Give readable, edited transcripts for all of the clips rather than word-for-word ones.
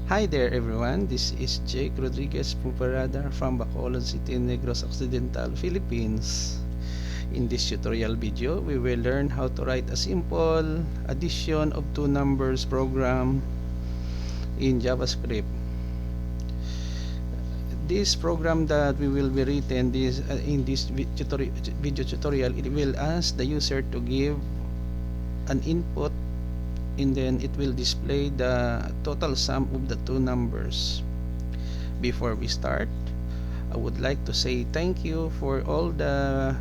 Hi there everyone, this is Jake Rodriguez Pomperada from Bacolod City, Negros Occidental Philippines. In this tutorial video, we will learn how to write a simple addition of two numbers program in JavaScript. This program that we will be written in this video tutorial, it will ask the user to give an input and then it will display the total sum of the two numbers. Before we start, I would like to say thank you for all the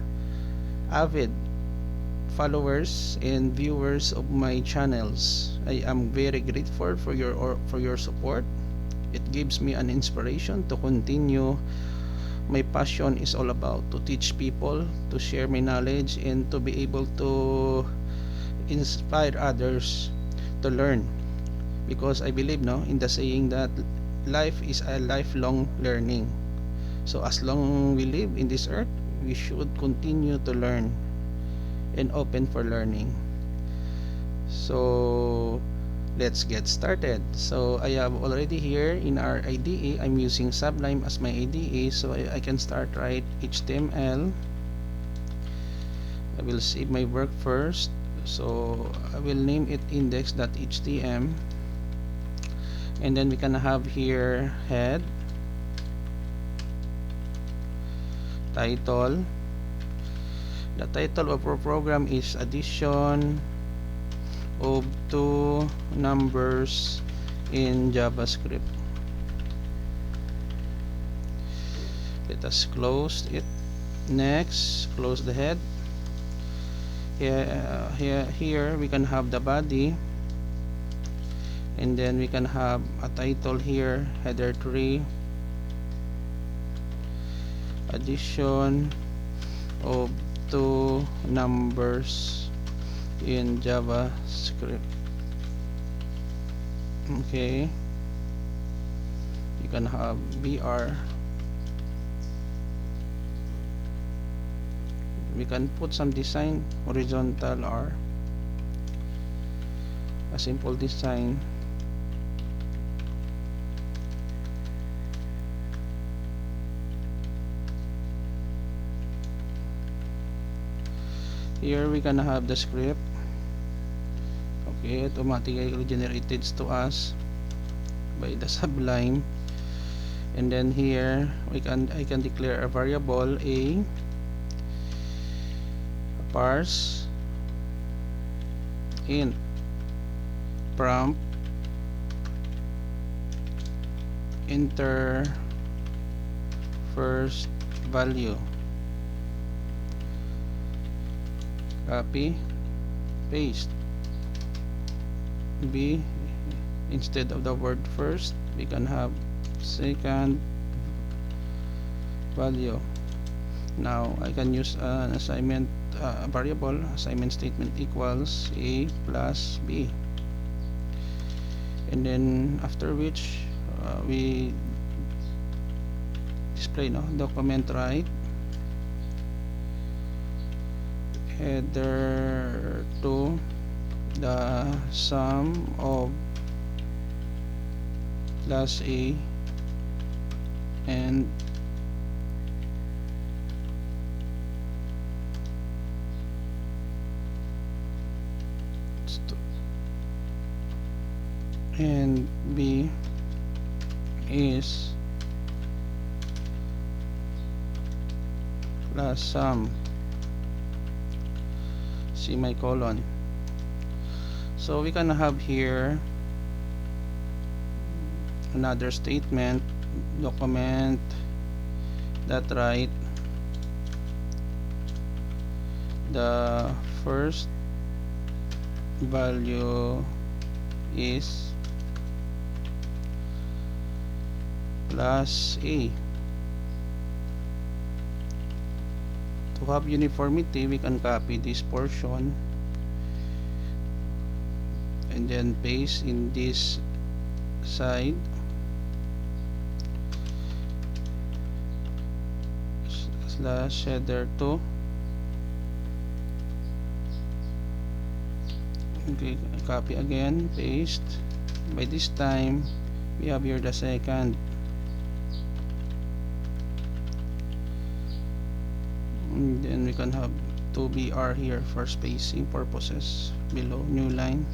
avid followers and viewers of my channels. I am very grateful for your support. It gives me an inspiration to continue. My passion is all about to teach people, to share my knowledge, and to be able to inspire others to learn, because I believe in the saying that life is a lifelong learning. So as long we live in this earth, we should continue to learn and open for learning. So let's get started. So I have already here in our IDE, I'm using Sublime as my IDE, so I can start write HTML. I will save my work first. So I will name it index.htm, and then we can have here head, title. The title of our program is addition of two numbers in JavaScript. Let us close it. Next, close the head. Here we can have the body, and then we can have a title here, header 3, addition of two numbers in JavaScript. Okay, you can have BR. We can put some design, horizontal or a simple design. Here we can have the script. Okay, automatically generated to us by the Sublime. And then here I can declare a variable a parse int prompt enter first value, copy, paste. B, instead of the word first, we can have second value. Now I can use an assignment variable, assignment statement equals a plus b, and then after which we display document write header to the sum of plus a and b is plus sum semicolon. So we can have here another statement, document that write the first value is plus a. To have uniformity, we can copy this portion and then paste in this side slash header 2. Okay, copy again, paste. By this time We have here the second, and then we can have 2BR here for spacing purposes below new line.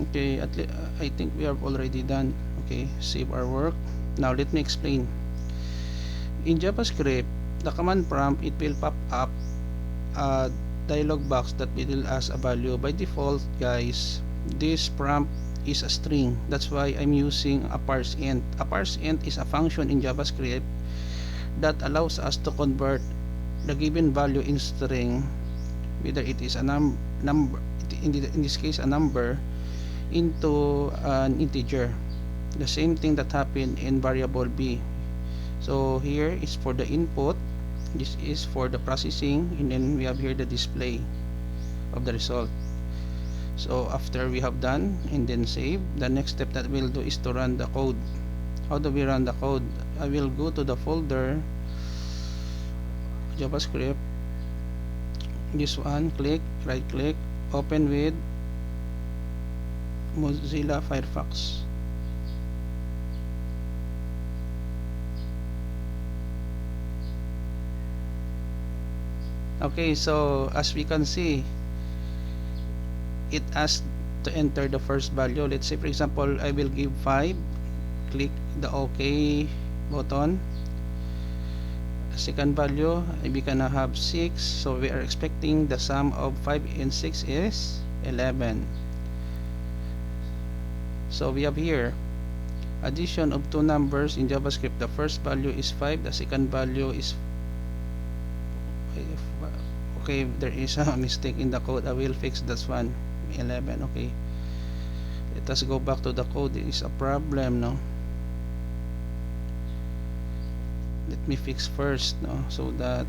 Okay, I think we have already done. Okay, save our work. Now let me explain. In JavaScript, the command prompt, it will pop up a dialog box that will ask a value. By default, guys, this prompt is a string. That's why I'm using a parse int. A parse int is a function in JavaScript that allows us to convert the given value in string, whether it is a number, in this case a number, into an integer. The same thing that happened in variable b. So here is for the input, this is for the processing, and then we have here the display of the result. So after we have done and then save, the next step that we'll do is to run the code. How do we run the code? I will go to the folder JavaScript, this one, click, right click, open with Mozilla Firefox. Okay, so as we can see, it asks to enter the first value. Let's say for example I will give 5, click the OK button. Second value, we gonna have 6, so we are expecting the sum of 5 and 6 is 11. So we have here addition of two numbers in JavaScript. The first value is 5, the second value is, okay, there is a mistake in the code. I will fix this one, 11. Okay, let us go back to the code. There is a problem, no? Let me fix first, no, so that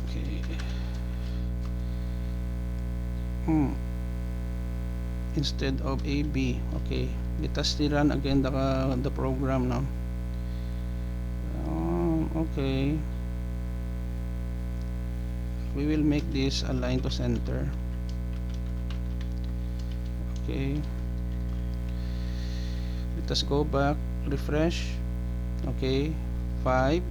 okay. Instead of AB, okay, let us rerun again the program now. Okay, we will make this align to center. Okay, let us go back, refresh. Okay, 5,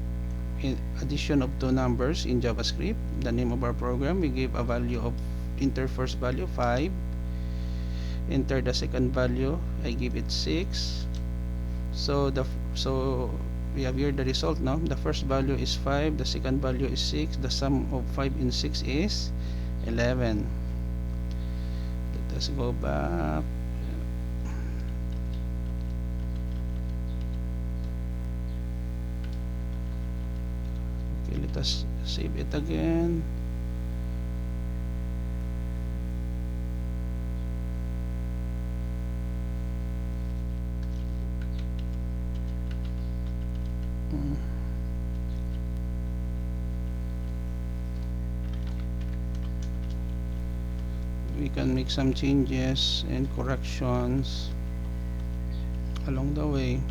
in addition of two numbers in JavaScript. The name of our program, we give a value of, enter first value 5, enter the second value, I give it 6. So we have here the result now. The first value is 5, the second value is 6, the sum of 5 and 6 is 11. Let us go back. Okay, let us save it again. We can make some changes and corrections along the way.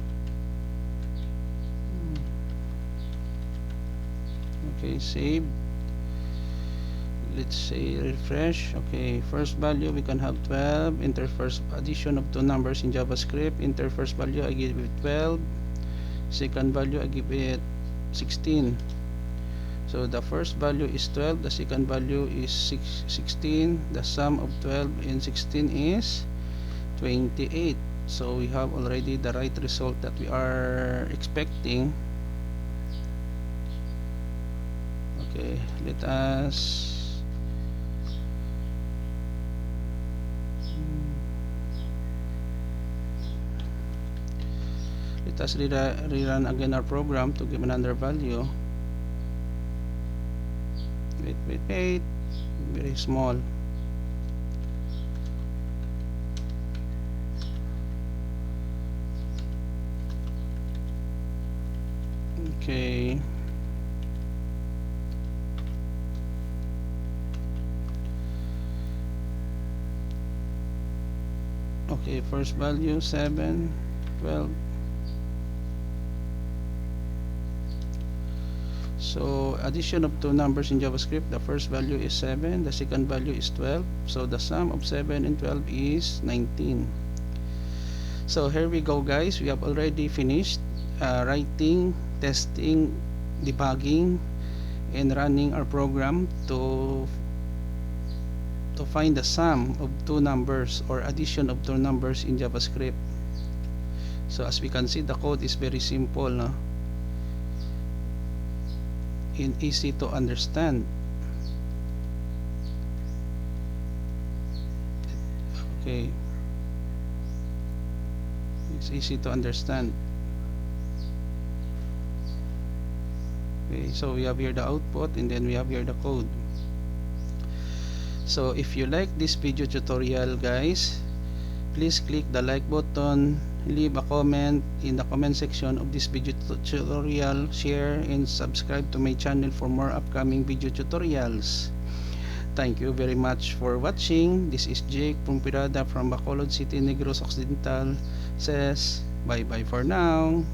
Okay, save. Let's say refresh. Okay, first value we can have 12. Enter first addition of two numbers in JavaScript. Enter first value, I give it 12. Second value, I give it 16. So the first value is 12, the second value is 16. The sum of 12 and 16 is 28. So we have already the right result that we are expecting. Okay, let us rerun again our program to give another value. Wait, very small. Okay, okay, first value 7, 12. So addition of two numbers in JavaScript, the first value is 7, the second value is 12. So the sum of 7 and 12 is 19. So here we go guys, we have already finished writing, testing, debugging, and running our program to find the sum of two numbers or addition of two numbers in JavaScript. So as we can see, the code is very simple, no? And easy to understand. Okay, it's easy to understand. Okay, so we have here the output, and then we have here the code. So if you like this video tutorial guys, please click the like button, leave a comment in the comment section of this video tutorial, share and subscribe to my channel for more upcoming video tutorials. Thank you very much for watching. This is Jake Pomperada from Bacolod City, Negros Occidental, says bye bye for now.